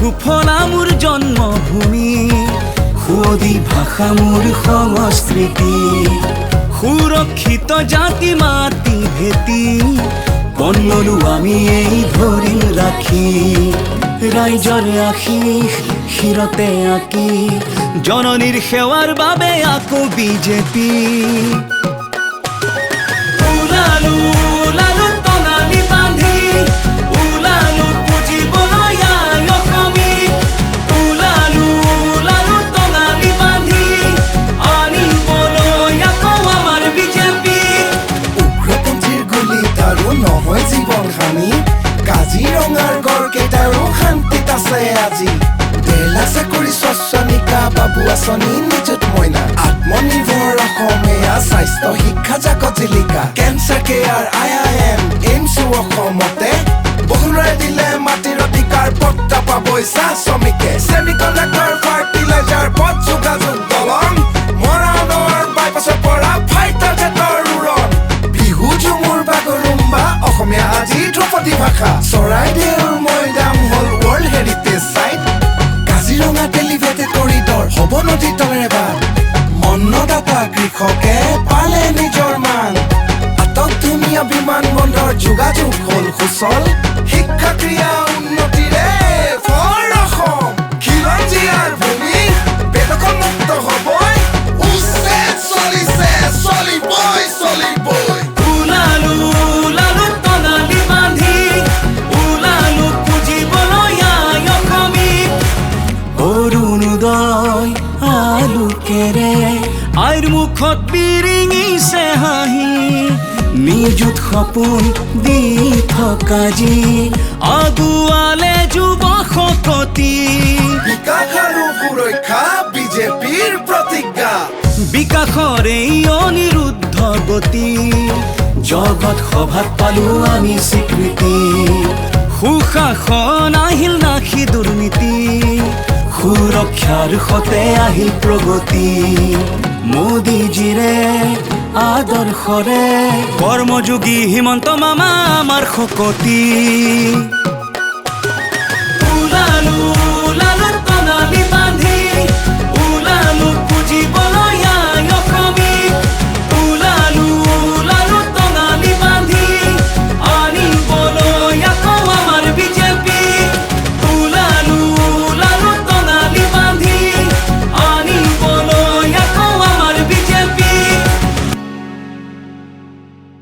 সুফলা মোৰ জন্মভূমি সুৱদী ভাষা মোৰ সংস্কৃতি সুৰক্ষিত জাতি মাটি ভেটি বন ললো আমি এই ধৰি ৰাখি ৰাইজৰ আশীষ শিৰতে আঁকি জননীৰ সেৱাৰ বাবে আকৌ বিজেপি ওলালো ওলালো টঙালি বান্ধি ওলালো পুজিবলৈ আই অসমী ওলালো ওলালো টঙালি বান্ধি আনিবলৈ আকৌ আমাৰ বিজেপি উগ্ৰপন্থীৰ গুলীত আৰু নহয় জীৱন হানি কাজিৰঙাৰ গড় কেইটাৰো শান্তিত আছে আজি ডেলা চাকৰি স্বচ্ছনিকা বাবু আঁচনি নিযুত মইনা আত্মনিৰ্ভৰ অসমীয়া স্বাস্থ্য শিক্ষা জাকত জিলিকা কেঞ্চাৰ কেয়াৰ IIM এইমছ অসমতে বহুৰাই দিলে মাটিৰ অধিকাৰ পট্টা পাবই চাহ শ্ৰমিকে ছেমিকণ্ডাক্টৰ ফাৰ্টিলাইজাৰ পথ যোগাযোগ দলং মৰাণৰ বাইপাছৰ পৰা ফাইটাৰ জেটৰ উৰণ বিহু ঝুমুৰ বাগৰুম্বা অসমীয়া আজি ধ্ৰুপদী ভাষা চৰাইদেউৰ মৈদাম হ'ল ৱৰ্ল্ড হেৰিটেজ চাইট কাজিৰঙা এলিভেটেড কৰিডৰ হ'ব নদী তলেৰে বাট মন্নদাতা কৃষকে পালে নিজৰ মান আটক ধুনীয়া বিমান বন্দৰ যোগাযোগ হ'ল সুচল শিক্ষা ক্ৰিয়া উন্নতিৰে ফৰ অসম খিলঞ্জীয়াৰ ভূমি বেদখল মুক্ত হ'বই উচ্ছেদ চলিছে চলিবই চলিবই ওলালো ওলালো টঙালি বান্ধি ওলালো পুজিবলৈ আই অসমী অৰুণোদয় আলোকেৰে আইৰ মুখত বিৰিঙিছে হাঁহি নিযুত সপোন দি থকা যি আগুৱালে যুৱ শক্তি বিকাশ আৰু সুৰক্ষা বিজেপিৰ প্ৰতিজ্ঞা বিকাশৰ এই অনিৰুদ্ধ গতি জগত সভাত পালো আমি স্বীকৃতি সুশাসন আহিল নাশি দুৰ্নীতি সুৰক্ষাৰ সতে আহিল প্ৰগতি মোদীজীৰে আদৰ্শৰে কৰ্মযোগী হিমন্ত মামা আমাৰ শকতি ওলালো